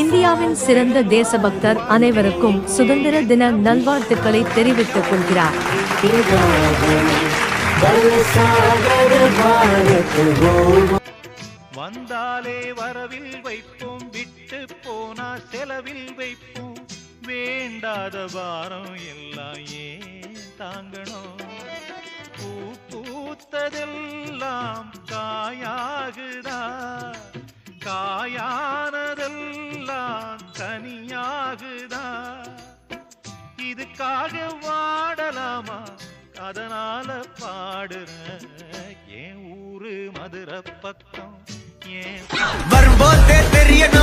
இந்தியாவின் சிறந்த தேசபக்தர் அனைவருக்கும் சுதந்திர தின நல்வாழ்த்துக்களை தெரிவித்துக் கொள்கிறார். வந்தாலே வரவில் வைப்போம், விட்டு போனா செலவில் வைப்போம், வேண்டாத பாரம் எல்லாம் ஏன் தாங்கணும்? பூ பூத்ததெல்லாம் காயாகுதா, காயானதெல்லாம் கனியாகுதா? இதுக்காக வாடலாமா? அதனால பாடுறேன். என் ஊரு மதுரை பக்கம் ஏன் வரும்போதே தெரியணும்